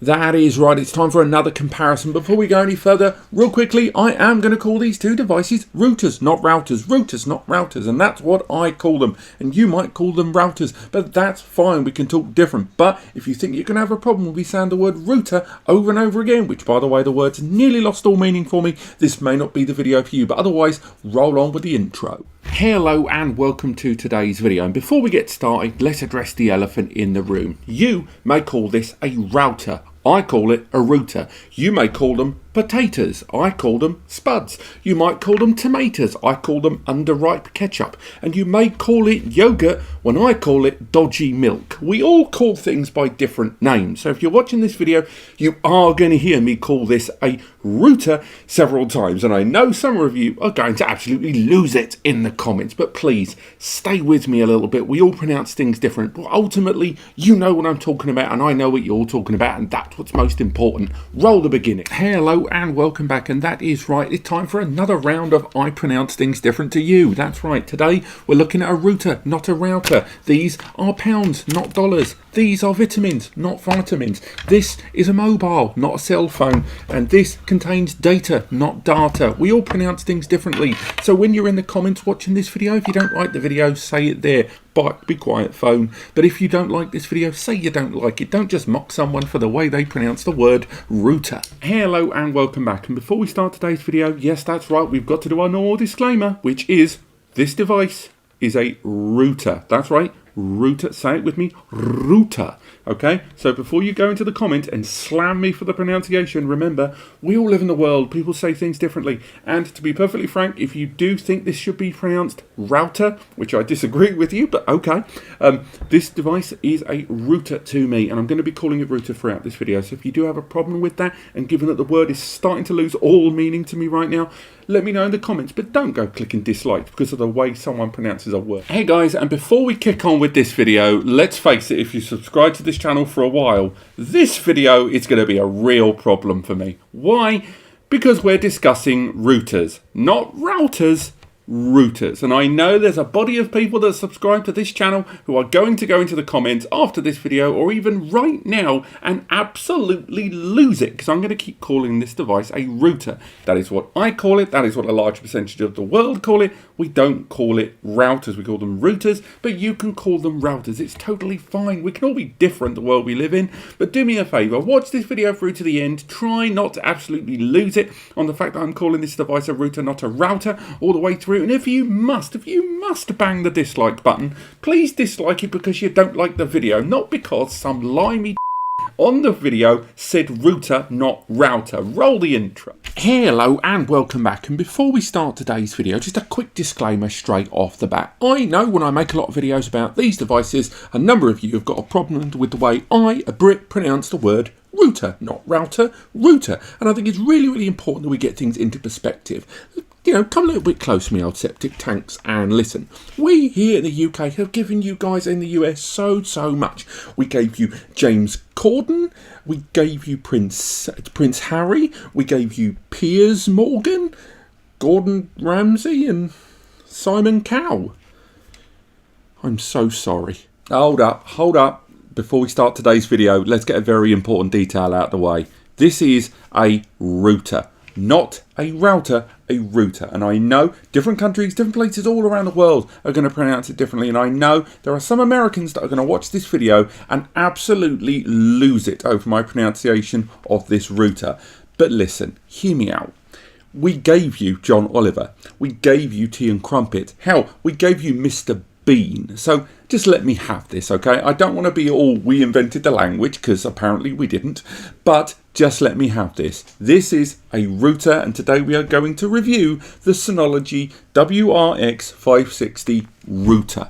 That is right, it's time for another comparison. Before we go any further, real quickly, I am going to call these two devices routers, not routers. Routers, not routers, and that's what I call them. And you might call them routers, but that's fine, we can talk different. But if you think you're going to have a problem when we sound the word router over and over again, which by the way, the word's nearly lost all meaning for me, this may not be the video for you, but otherwise, roll on with the intro. Hello and welcome to today's video, and before we get started, let's address the elephant in the room. You may call this a router. I call it a router. You may call them potatoes. I call them spuds. You might call them tomatoes. I call them underripe ketchup. And you may call it yogurt when I call it dodgy milk. We all call things by different names. So if you're watching this video, you are going to hear me call this a router several times. And I know some of you are going to absolutely lose it in the comments. But please, stay with me a little bit. We all pronounce things different. But ultimately, you know what I'm talking about and I know what you're talking about. And that's what's most important. Roll the beginning. Hello and welcome back, and that is right, it's time for another round of I pronounce things different to you. That's right, today we're looking at a router, not a router. These are pounds, not dollars. These are vitamins, not vitamins. This is a mobile, not a cell phone, and this contains data, not data. We all pronounce things differently, so when you're in the comments watching this video, if you don't like the video, say it there. Be quiet phone. But if you don't like this video, say you don't like it. Don't just mock someone for the way they pronounce the word router. Hello and welcome back. And before we start today's video, yes, that's right, we've got to do our normal disclaimer, which is this device is a router. That's right, router. Say it with me, router. Okay, so before you go into the comment and slam me for the pronunciation, remember, we all live in the world, people say things differently, and to be perfectly frank, if you do think this should be pronounced router, which I disagree with you, but okay, this device is a router to me, and I'm going to be calling it router throughout this video, so if you do have a problem with that, and given that the word is starting to lose all meaning to me right now, let me know in the comments, but don't go clicking dislike because of the way someone pronounces a word. Hey guys, and before we kick on with this video, let's face it, if you subscribe to this channel for a while, this video is going to be a real problem for me. Why? Because we're discussing routers, not routers, routers. And I know there's a body of people that subscribe to this channel who are going to go into the comments after this video or even right now and absolutely lose it because I'm going to keep calling this device a router. That is what I call it. That is what a large percentage of the world call it. We don't call it routers. We call them routers, but you can call them routers. It's totally fine. We can all be different, the world we live in. But do me a favor, watch this video through to the end. Try not to absolutely lose it on the fact that I'm calling this device a router, not a router, all the way through. And if you must bang the dislike button, please dislike it because you don't like the video, not because some limey on the video said router, not router. Roll the intro. Hello and welcome back, and before we start today's video, just a quick disclaimer straight off the bat. I know when I make a lot of videos about these devices, a number of you have got a problem with the way I, a Brit, pronounce the word router, not router, router. And I think it's really, really important that we get things into perspective. You know, come a little bit close to me, old septic tanks, and listen. We here in the UK have given you guys in the US so much. We gave you James Corden, we gave you Prince Harry, we gave you Piers Morgan, Gordon Ramsay, and Simon Cowell. I'm so sorry. Hold up. Before we start today's video, let's get a very important detail out of the way. This is a router. Not a router, a router. And I know different countries, different places all around the world are going to pronounce it differently. And I know there are some Americans that are going to watch this video and absolutely lose it over my pronunciation of this router. But listen, hear me out. We gave you John Oliver. We gave you Tea and Crumpet. Hell, we gave you Mr. Bean. So just let me have this, okay? I don't want to be all we invented the language, because apparently we didn't, but just let me have this. This is a router, and today we are going to review the Synology WRX560 router.